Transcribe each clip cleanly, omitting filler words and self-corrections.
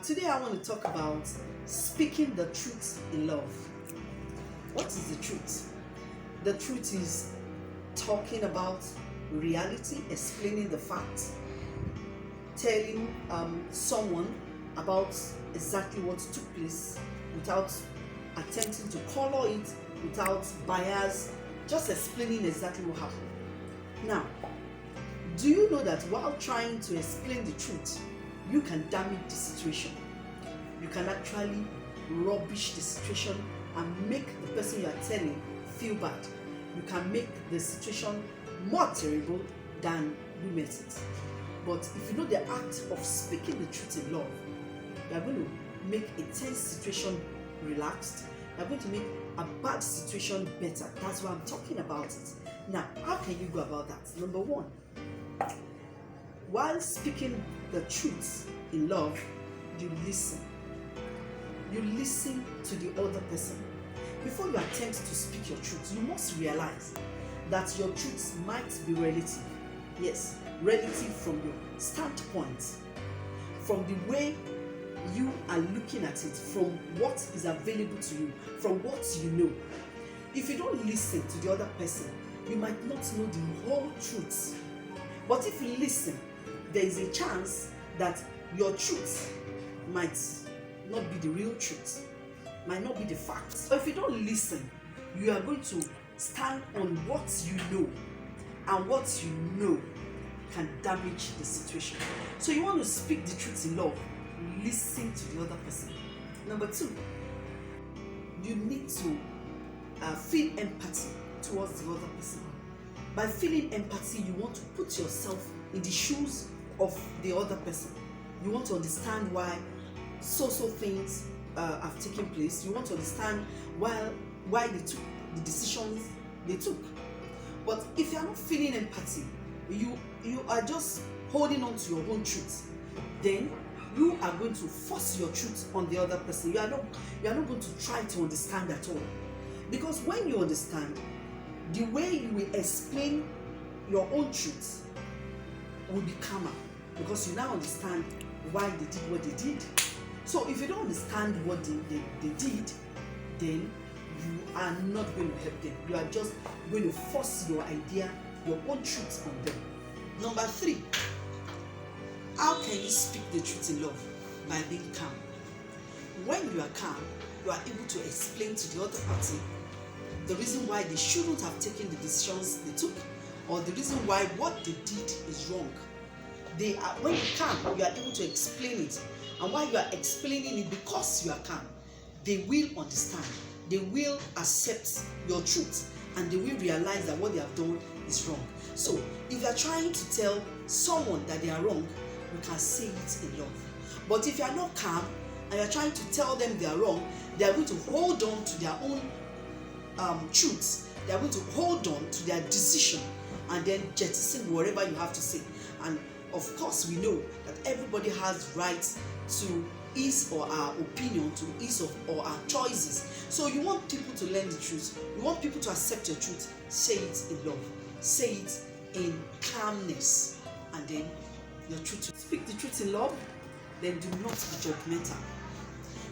Today I want to talk about speaking the truth in love. What is the truth? The truth is talking about reality, explaining the facts, telling someone about exactly what took place without attempting to color it, without bias, just explaining exactly what happened. Now, do you know that while trying to explain the truth, you can damage the situation? You can actually rubbish the situation and make the person you are telling feel bad. You can make the situation more terrible than you met it. But if you know the act of speaking the truth in love, you are going to make a tense situation relaxed. You are going to make a bad situation better. That's why I'm talking about it. Now, how can you go about that? Number one, while speaking the truth in love, you listen. You listen to the other person. Before you attempt to speak your truth, you must realize that your truth might be relative. Yes, relative from your standpoint, from the way you are looking at it, from what is available to you, from what you know. If you don't listen to the other person, you might not know the whole truth. But if you listen, there is a chance that your truth might not be the real truth, might not be the facts. But if you don't listen, you are going to stand on what you know, and what you know can damage the situation. So you want to speak the truth in love, listen to the other person. Number two, you need to feel empathy towards the other person. By feeling empathy, you want to put yourself in the shoes of the other person. You want to understand why so things have taken place. You want to understand why they took the decisions they took. But if you are not feeling empathy, you are just holding on to your own truth, then you are going to force your truth on the other person. You are not going to try to understand at all. Because when you understand, the way you will explain your own truth will be calmer, because you now understand why they did what they did. So if you don't understand what they did, then you are not going to help them. You are just going to force your idea, your own truth on them. Number three, how can you speak the truth in love? By being calm. When you are calm, you are able to explain to the other party the reason why they shouldn't have taken the decisions they took, or the reason why what they did is wrong. When you're calm, you are able to explain it. And while you are explaining it, because you are calm, they will understand. They will accept your truth, and they will realize that what they have done is wrong. So if you are trying to tell someone that they are wrong, you can say it in love. But if you are not calm and you are trying to tell them they are wrong, they are going to hold on to their own truths. They are going to hold on to their decision and then jettison whatever you have to say. And of course, we know that everybody has rights to his or our opinion, to his or our choices. So you want people to learn the truth. You want people to accept your truth. Say it in love. Say it in calmness. And then your truth. Speak the truth in love. Then do not be judgmental.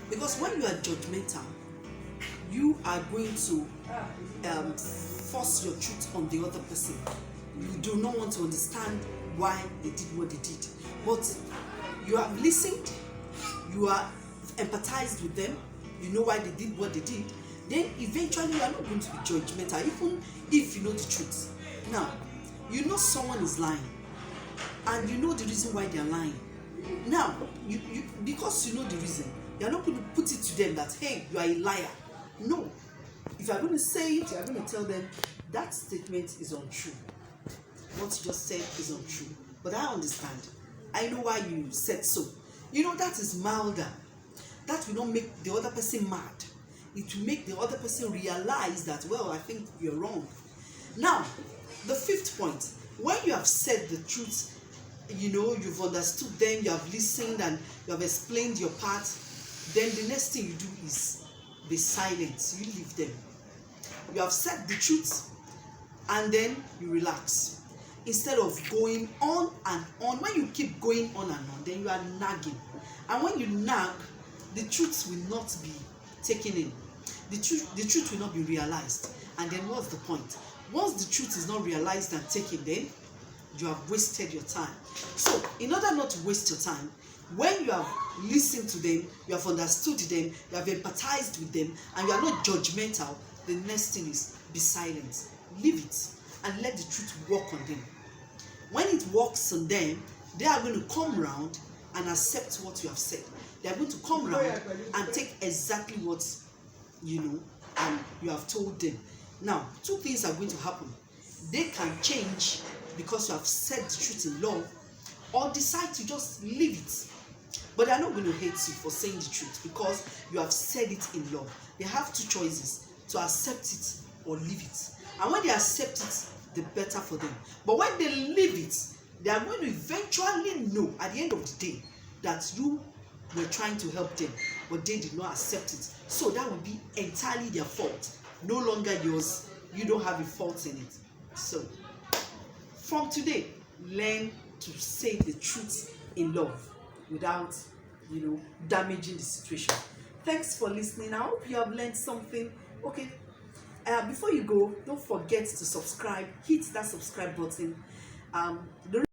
Because when you are judgmental, you are going to force your truth on the other person. You do not want to understand why they did what they did. But you have listened, you are empathized with them, you know why they did what they did, then eventually you are not going to be judgmental, even if you know the truth. Now, you know someone is lying, and you know the reason why they are lying. Now, because you know the reason, you are not going to put it to them that, hey, you are a liar. No. If you are going to say it, you are going to tell them that statement is untrue. What you just said is untrue. But I understand. I know why you said so. You know, that is milder. That will not make the other person mad. It will make the other person realize that, well, I think you're wrong. Now, the fifth point, when you have said the truth, you know, you've understood them, you have listened, and you have explained your part, then the next thing you do is be silent. You leave them. You have said the truth, and then you relax. Instead of going on and on. When you keep going on and on, then you are nagging. And when you nag, the truth will not be taken in. The truth will not be realized. And then what's the point? Once the truth is not realized and taken, then you have wasted your time. So in order not to waste your time, when you have listened to them, you have understood them, you have empathized with them, and you are not judgmental, the next thing is be silent. Leave it and let the truth work on them. When it works on them, they are going to come around and accept what you have said. They are going to come around and take exactly what and you have told them. Now, two things are going to happen. They can change because you have said the truth in love, or decide to just leave it. But they are not going to hate you for saying the truth because you have said it in love. They have two choices: to accept it or leave it. And when they accept it, the better for them. But when they leave it, they are going to eventually know at the end of the day that you were trying to help them, but they did not accept it. So that will be entirely their fault, no longer yours. You don't have a fault in it. So from today, learn to say the truth in love without damaging the situation. Thanks for listening. I hope you have learned something. Okay, before you go, don't forget to subscribe. Hit that subscribe button. The